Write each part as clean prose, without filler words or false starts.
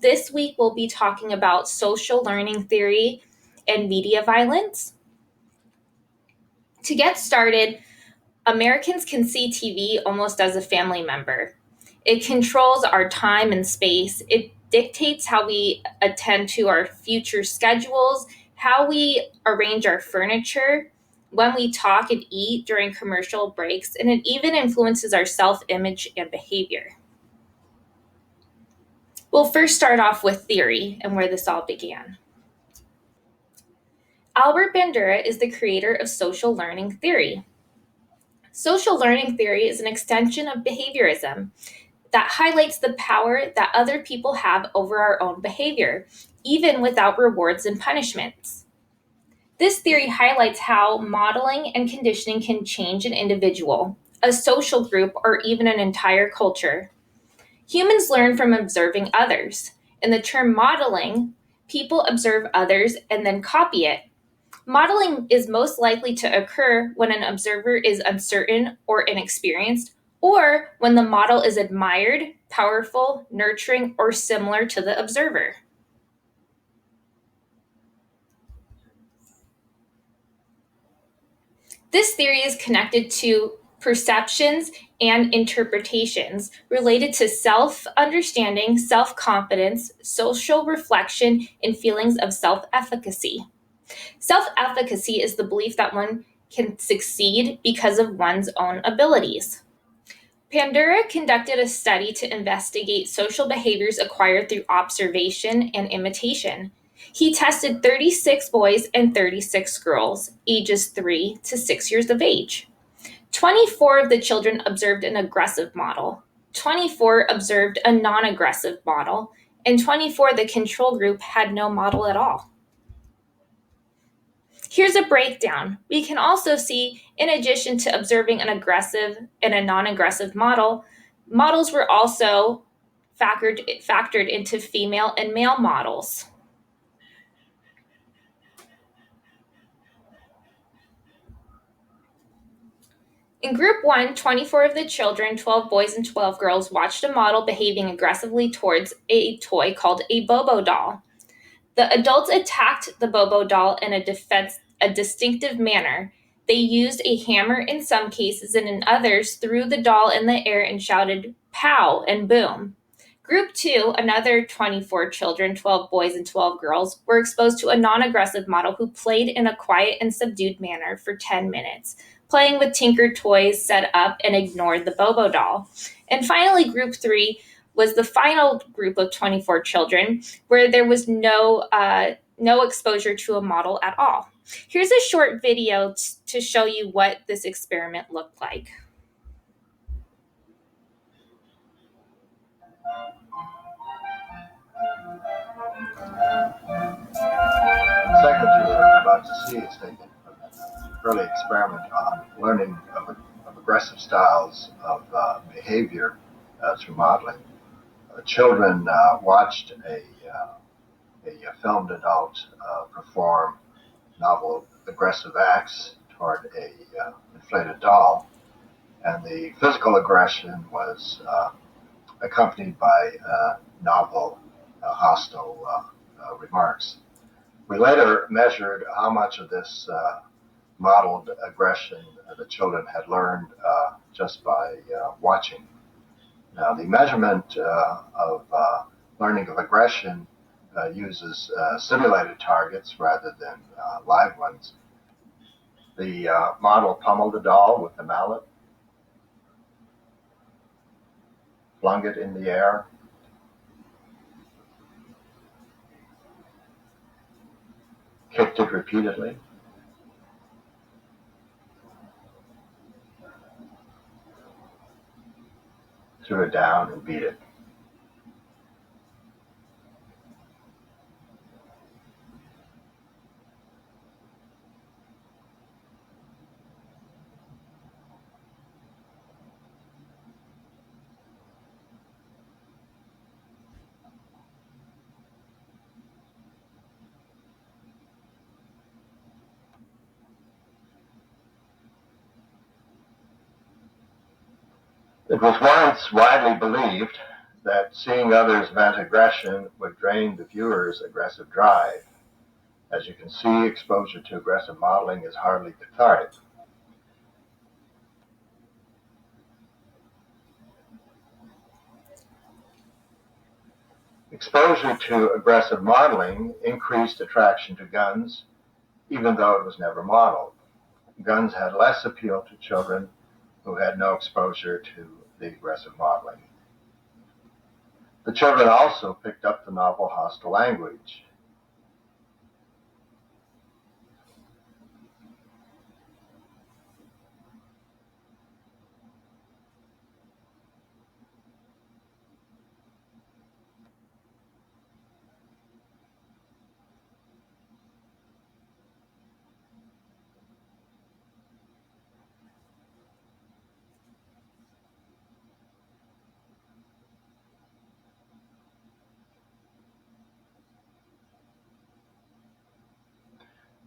This week we'll be talking about social learning theory and media violence. To get started, Americans can see TV almost as a family member. It controls our time and space. It dictates how we attend to our future schedules, how we arrange our furniture, when we talk and eat during commercial breaks, and it even influences our self-image and behavior. We'll first start off with theory and where this all began. Albert Bandura is the creator of social learning theory. Social learning theory is an extension of behaviorism that highlights the power that other people have over our own behavior, even without rewards and punishments. This theory highlights how modeling and conditioning can change an individual, a social group, or even an entire culture. Humans learn from observing others. In the term modeling, people observe others and then copy it. Modeling is most likely to occur when an observer is uncertain or inexperienced, or when the model is admired, powerful, nurturing, or similar to the observer. This theory is connected to perceptions and interpretations related to self-understanding, self-confidence, social reflection, and feelings of self-efficacy. Self-efficacy is the belief that one can succeed because of one's own abilities. Bandura conducted a study to investigate social behaviors acquired through observation and imitation. He tested 36 boys and 36 girls, ages 3 to 6 years of age. 24 of the children observed an aggressive model, 24 observed a non-aggressive model, and 24, the control group, had no model at all. Here's a breakdown. We can also see, in addition to observing an aggressive and a non-aggressive model, models were also factored into female and male models. In group 1, 24 of the children, 12 boys and 12 girls, watched a model behaving aggressively towards a toy called a Bobo doll. The adults attacked the Bobo doll in a distinctive manner. They used a hammer in some cases, and in others threw the doll in the air and shouted "pow" and "boom." Group 2, another 24 children, 12 boys and 12 girls, were exposed to a non-aggressive model who played in a quiet and subdued manner for 10 minutes, playing with tinkered toys set up and ignored the Bobo doll. And finally, Group 3 was the final group of 24 children where there was no exposure to a model at all. Here's a short video to show you what this experiment looked like. The segment you're about to see is taken from an early experiment on learning of aggressive styles of behavior through modeling. Children watched a filmed adult perform novel aggressive acts toward a inflated doll, and the physical aggression was accompanied by novel hostile remarks. We later measured how much of this modeled aggression the children had learned just by watching. Now, the measurement of learning of aggression uses simulated targets rather than live ones. The model pummeled the doll with a mallet, flung it in the air, kicked it repeatedly, threw it down, and beat it. It was once widely believed that seeing others vent aggression would drain the viewer's aggressive drive. As you can see, exposure to aggressive modeling is hardly cathartic. Exposure to aggressive modeling increased attraction to guns, even though it was never modeled. Guns had less appeal to children who had no exposure to the aggressive modeling. The children also picked up the novel hostile language.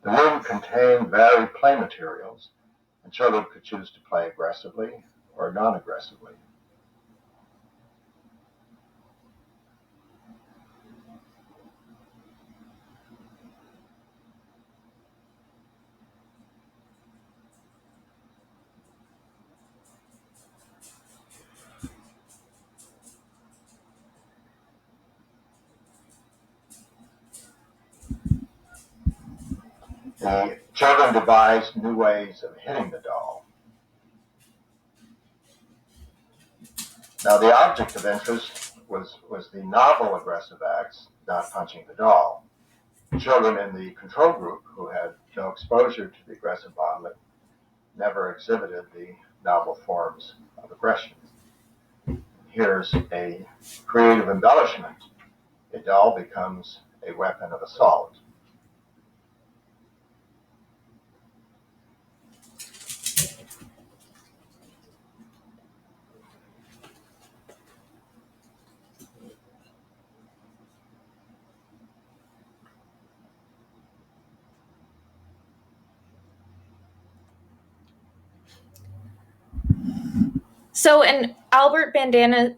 The room contained varied play materials, and children could choose to play aggressively or non-aggressively. The children devised new ways of hitting the doll. Now, the object of interest was the novel aggressive acts, not punching the doll. Children in the control group who had no exposure to the aggressive modeling never exhibited the novel forms of aggression. Here's a creative embellishment. A doll becomes a weapon of assault. So in Albert Bandura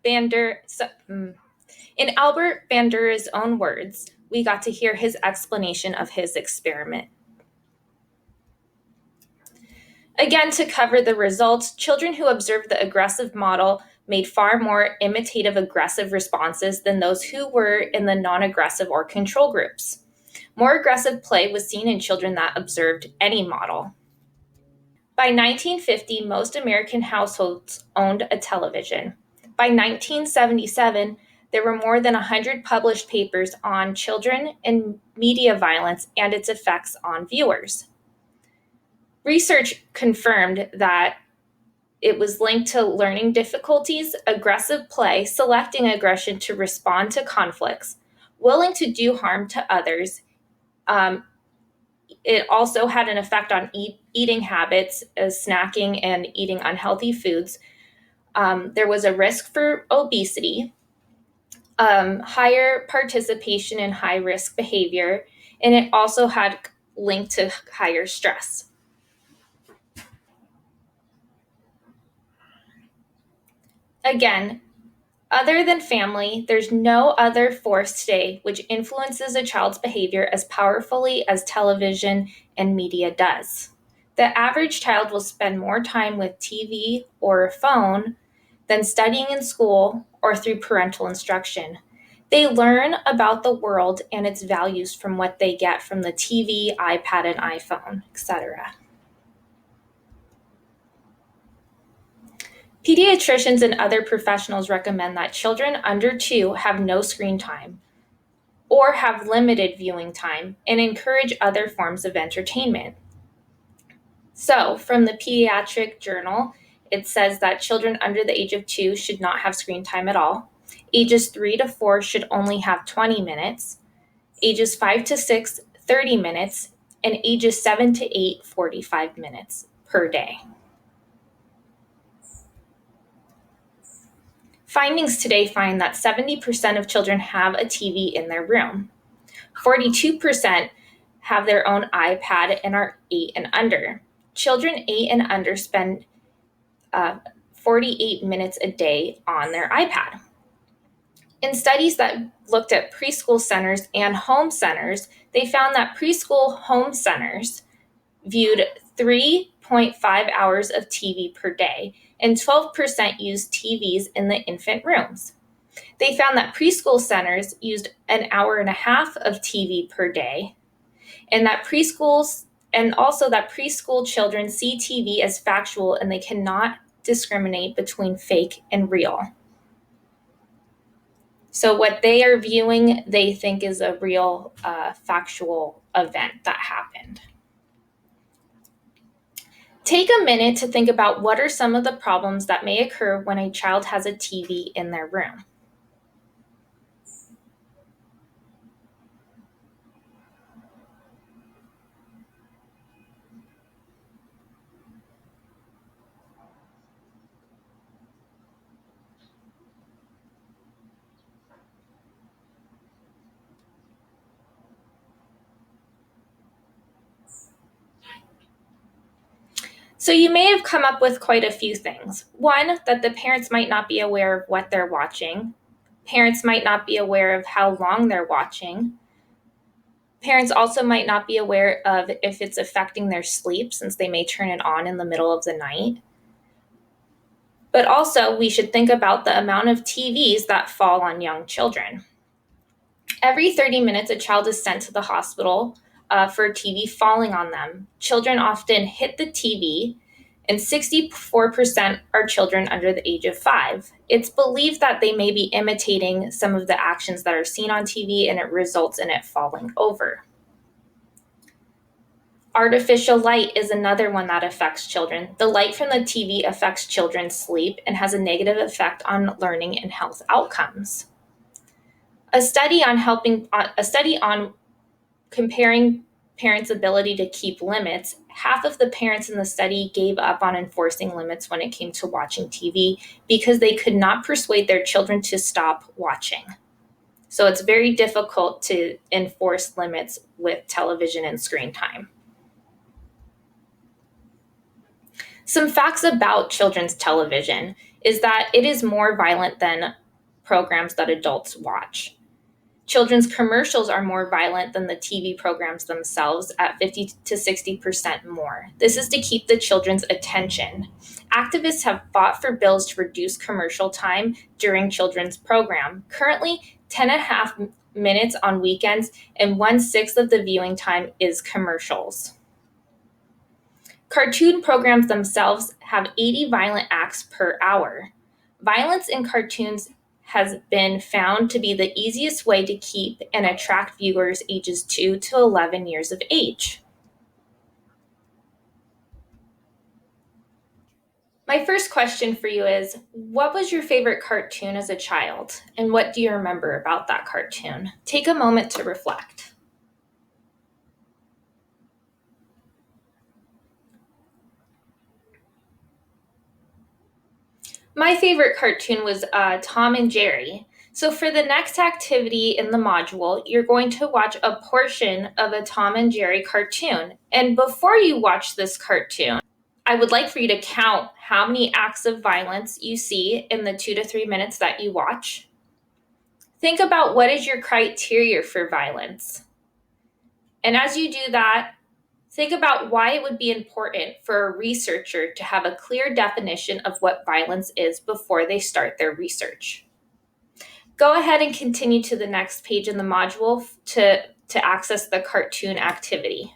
in Albert Bandura's own words, we got to hear his explanation of his experiment. Again, to cover the results, children who observed the aggressive model made far more imitative aggressive responses than those who were in the non-aggressive or control groups. More aggressive play was seen in children that observed any model. By 1950, most American households owned a television. By 1977, there were more than 100 published papers on children and media violence and its effects on viewers. Research confirmed that it was linked to learning difficulties, aggressive play, selecting aggression to respond to conflicts, willing to do harm to others. It also had an effect on eating habits, snacking and eating unhealthy foods. There was a risk for obesity, higher participation in high-risk behavior, and it also had linked to higher stress. Again, other than family, there's no other force today which influences a child's behavior as powerfully as television and media does. The average child will spend more time with TV or a phone than studying in school or through parental instruction. They learn about the world and its values from what they get from the TV, iPad, and iPhone, etc. Pediatricians and other professionals recommend that children under 2 have no screen time or have limited viewing time and encourage other forms of entertainment. So, from the Pediatric Journal, it says that children under the age of 2 should not have screen time at all. Ages 3 to 4 should only have 20 minutes. Ages 5 to 6, 30 minutes. And ages 7 to 8, 45 minutes per day. Findings today find that 70% of children have a TV in their room. 42% have their own iPad and are 8 and under. children 8 and under spend 48 minutes a day on their iPad. In studies that looked at preschool centers and home centers, they found that preschool home centers viewed 3.5 hours of TV per day, and 12% used TVs in the infant rooms. They found that preschool centers used an hour and a half of TV per day, and that preschool children see TV as factual and they cannot discriminate between fake and real. So what they are viewing, they think is a real factual event that happened. Take a minute to think about what are some of the problems that may occur when a child has a TV in their room. So you may have come up with quite a few things. One, that the parents might not be aware of what they're watching. Parents might not be aware of how long they're watching. Parents also might not be aware of if it's affecting their sleep, since they may turn it on in the middle of the night. But also, we should think about the amount of TVs that fall on young children. Every 30 minutes, a child is sent to the hospital for a TV falling on them. Children often hit the TV, and 64% are children under the age of 5. It's believed that they may be imitating some of the actions that are seen on TV, and it results in it falling over. Artificial light is another one that affects children. The light from the TV affects children's sleep and has a negative effect on learning and health outcomes. A study on comparing parents' ability to keep limits, half of the parents in the study gave up on enforcing limits when it came to watching TV because they could not persuade their children to stop watching. So it's very difficult to enforce limits with television and screen time. Some facts about children's television is that it is more violent than programs that adults watch. Children's commercials are more violent than the TV programs themselves at 50 to 60% more. This is to keep the children's attention. Activists have fought for bills to reduce commercial time during children's program. Currently, 10.5 minutes on weekends and 1/6 of the viewing time is commercials. Cartoon programs themselves have 80 violent acts per hour. Violence in cartoons has been found to be the easiest way to keep and attract viewers ages 2 to 11 years of age. My first question for you is, what was your favorite cartoon as a child, and what do you remember about that cartoon? Take a moment to reflect. My favorite cartoon was Tom and Jerry. So for the next activity in the module, you're going to watch a portion of a Tom and Jerry cartoon. And before you watch this cartoon, I would like for you to count how many acts of violence you see in the 2 to 3 minutes that you watch. Think about what is your criteria for violence. And as you do that, think about why it would be important for a researcher to have a clear definition of what violence is before they start their research. Go ahead and continue to the next page in the module to access the cartoon activity.